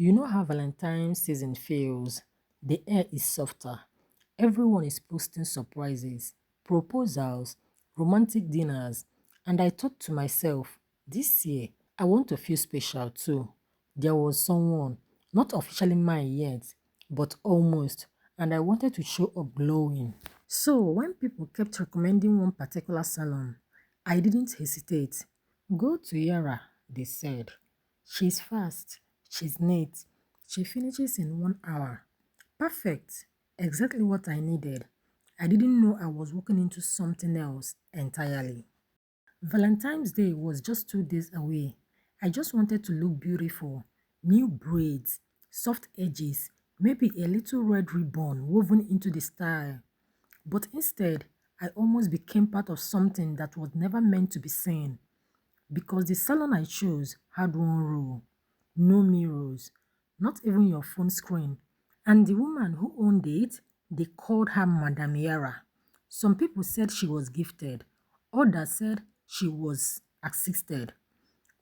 You know how Valentine season feels. The air is softer. Everyone is posting surprises, proposals, romantic dinners, and I thought to myself, this year I want to feel special too. There was someone, not officially mine yet, but almost, and I wanted to show up glowing. So when people kept recommending one particular salon, I didn't hesitate. Go to Yara, they said. She's fast, she's neat, she finishes in 1 hour. Perfect, exactly what I needed. I didn't know I was walking into something else entirely. Valentine's Day was just 2 days away. I just wanted to look beautiful. New braids, soft edges, maybe a little red ribbon woven into the style. But instead, I almost became part of something that was never meant to be seen. Because the salon I chose had one rule: no mirrors, not even your phone screen. And the woman who owned it, they called her Madame Yara. Some people said she was gifted, others said she was assisted.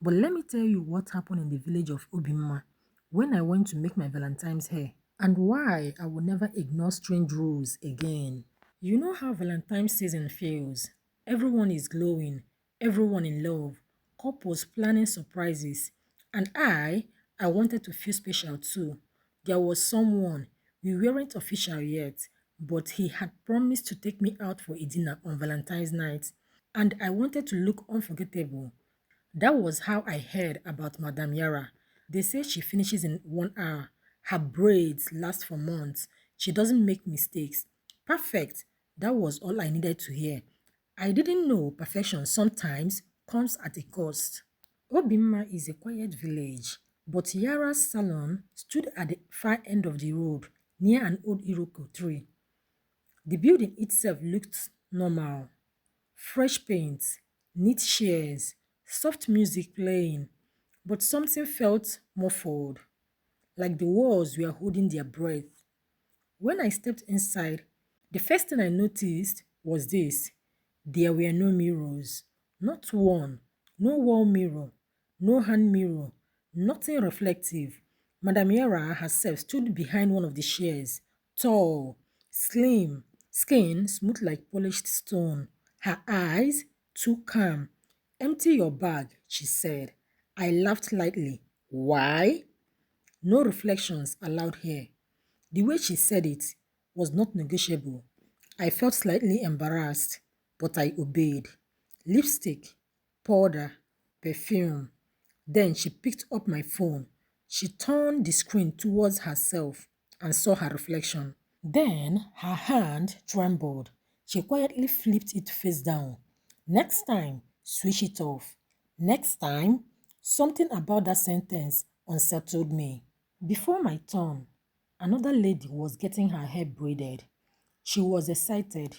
But let me tell you what happened in the village of Obima when I went to make my Valentine's hair, and why I will never ignore strange rules again. You know how Valentine's season feels. Everyone is glowing, everyone in love, couples planning surprises. And I wanted to feel special too. There was someone, we weren't official yet, but he had promised to take me out for a dinner on Valentine's night. And I wanted to look unforgettable. That was how I heard about Madame Yara. They say she finishes in 1 hour. Her braids last for months. She doesn't make mistakes. Perfect. That was all I needed to hear. I didn't know perfection sometimes comes at a cost. Obima is a quiet village, but Yara's salon stood at the far end of the road near an old Iroko tree. The building itself looked normal. Fresh paint, neat chairs, soft music playing, but something felt muffled, like the walls were holding their breath. When I stepped inside, the first thing I noticed was this: there were no mirrors, not one, no wall mirror, no hand mirror, nothing reflective. Madame Yara herself stood behind one of the chairs, tall, slim, skin smooth like polished stone, her eyes too calm. Empty your bag, she said. I laughed lightly. Why? No reflections allowed here. The way she said it was not negotiable. I felt slightly embarrassed, but I obeyed. Lipstick, powder, perfume. Then she picked up my phone. She turned the screen towards herself and saw her reflection. Then her hand trembled. She quietly flipped it face down. Next time, switch it off. Next time, something about that sentence unsettled me. Before my turn, another lady was getting her hair braided. She was excited,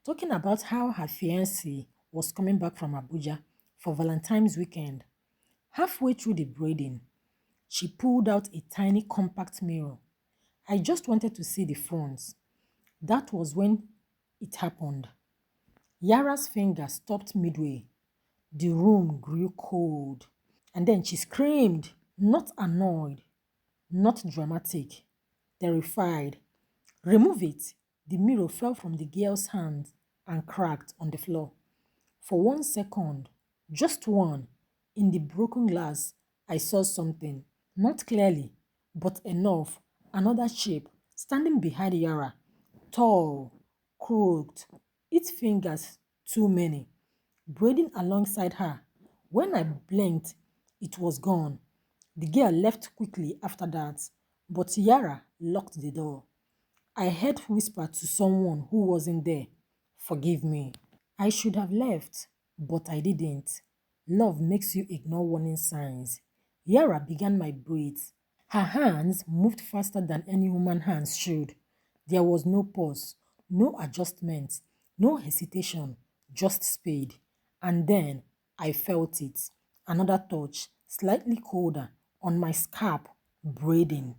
talking about how her fiancé was coming back from Abuja for Valentine's weekend. Halfway through the braiding, she pulled out a tiny compact mirror. I just wanted to see the front. That was when it happened. Yara's finger stopped midway. The room grew cold. And then she screamed, not annoyed, not dramatic, terrified. Remove it. The mirror fell from the girl's hand and cracked on the floor. For 1 second, just one, in the broken glass, I saw something. Not clearly, but enough. Another shape, standing behind Yara. Tall, crooked, its fingers too many, braiding alongside her. When I blinked, it was gone. The girl left quickly after that, but Yara locked the door. I heard whisper to someone who wasn't there, "Forgive me." I should have left, but I didn't. Love makes you ignore warning signs. Yara began my braids. Her hands moved faster than any human hands should. There was no pause, no adjustment, no hesitation, just speed. And then I felt it. Another touch, slightly colder, on my scalp, braiding.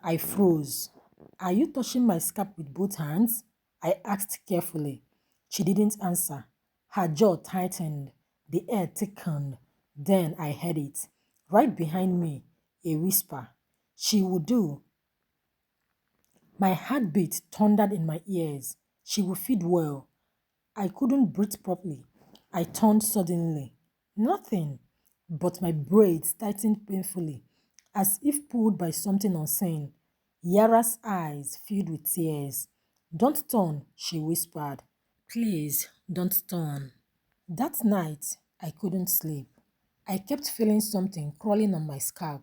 I froze. "Are you touching my scalp with both hands?" I asked carefully. She didn't answer. Her jaw tightened. The air thickened. Then I heard it. Right behind me, a whisper. She would do. My heartbeat thundered in my ears. She would feed well. I couldn't breathe properly. I turned suddenly. Nothing. But my braids tightened painfully, as if pulled by something unseen. Yara's eyes filled with tears. Don't turn, she whispered. Please, don't turn. That night, I couldn't sleep. I kept feeling something crawling on my scalp.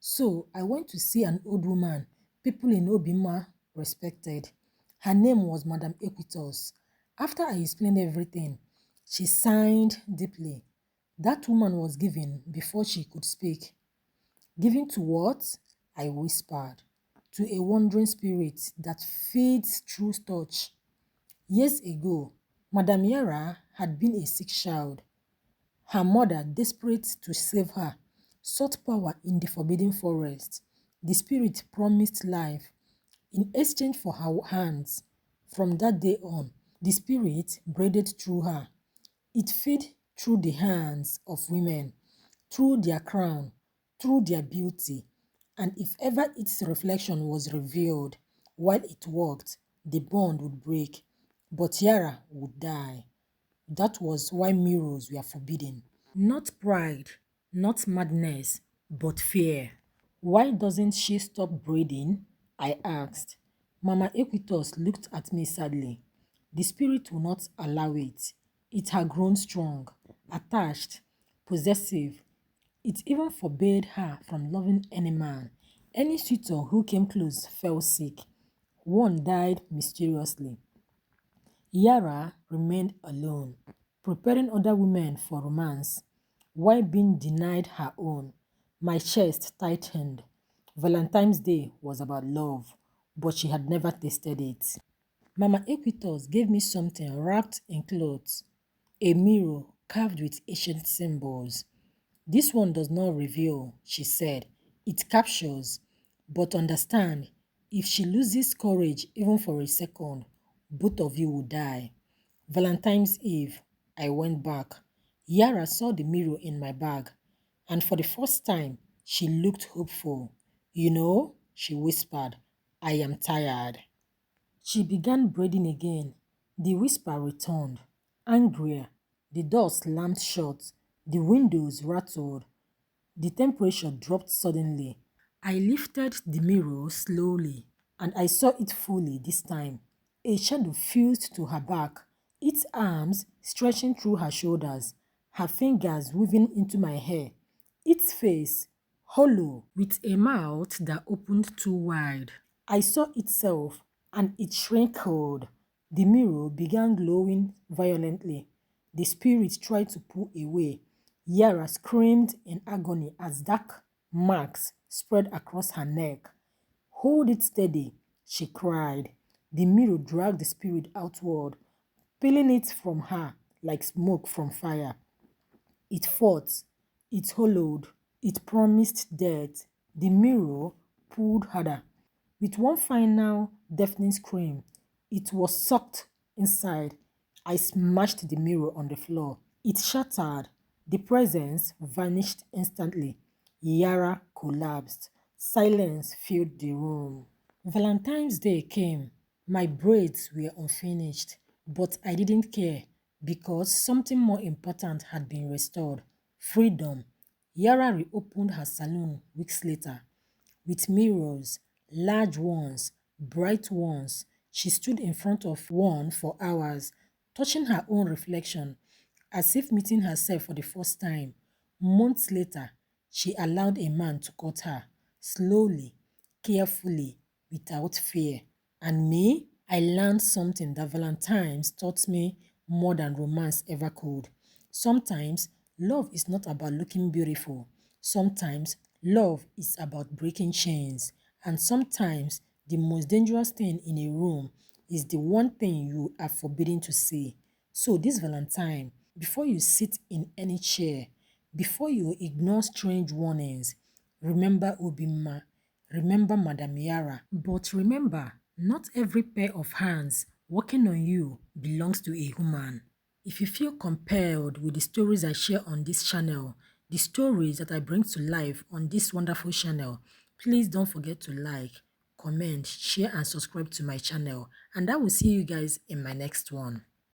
So I went to see an old woman people in Obima respected. Her name was Madame Equitos. After I explained everything, she sighed deeply. That woman was given before she could speak. Given to what? I whispered. To a wandering spirit that fades through touch. Years ago, Madame Yara had been a sick child. Her mother, desperate to save her, sought power in the forbidden forest. The spirit promised life in exchange for her hands. From that day on, the spirit braided through her. It fed through the hands of women, through their crown, through their beauty. And if ever its reflection was revealed while it walked, the bond would break. But Yara would die. That was why mirrors were forbidden. Not pride, not madness, but fear. Why doesn't she stop breathing? I asked. Mama Equitos looked at me sadly. The spirit will not allow it. It had grown strong, attached, possessive. It even forbade her from loving any man. Any suitor who came close fell sick. One died mysteriously. Yara remained alone, preparing other women for romance, while being denied her own. My chest tightened. Valentine's Day was about love, but she had never tasted it. Mama Equitos gave me something wrapped in cloths, a mirror carved with ancient symbols. This one does not reveal, she said. It captures. But understand, if she loses courage even for a second, both of you will die. Valentine's Eve, I went back. Yara saw the mirror in my bag, and for the first time, she looked hopeful. You know, she whispered, I am tired. She began braiding again. The whisper returned, angrier. The door slammed shut. The windows rattled. The temperature dropped suddenly. I lifted the mirror slowly, and I saw it fully this time. A shadow fused to her back, its arms stretching through her shoulders, her fingers weaving into my hair, its face hollow with a mouth that opened too wide. I saw itself, and it shrinkled. The mirror began glowing violently. The spirit tried to pull away. Yara screamed in agony as dark marks spread across her neck. Hold it steady, she cried. The mirror dragged the spirit outward, peeling it from her like smoke from fire. It fought, it hollowed, it promised death. The mirror pulled harder. With one final deafening scream, it was sucked inside. I smashed the mirror on the floor. It shattered. The presence vanished instantly. Yara collapsed. Silence filled the room. Valentine's Day came. My braids were unfinished, but I didn't care because something more important had been restored: freedom. Yara reopened her salon weeks later with mirrors, large ones, bright ones. She stood in front of one for hours, touching her own reflection as if meeting herself for the first time. Months later, she allowed a man to cut her, slowly, carefully, without fear. And me, I learned something that Valentine's taught me more than romance ever could. Sometimes, love is not about looking beautiful. Sometimes, love is about breaking chains. And sometimes, the most dangerous thing in a room is the one thing you are forbidden to see. So, this Valentine, before you sit in any chair, before you ignore strange warnings, remember Obima, remember Madame Yara. But remember, not every pair of hands working on you belongs to a human. If you feel compelled with the stories I share on this channel, the stories that I bring to life on this wonderful channel, Please don't forget to like, comment, share, and subscribe to my channel. And I will see you guys in my next one.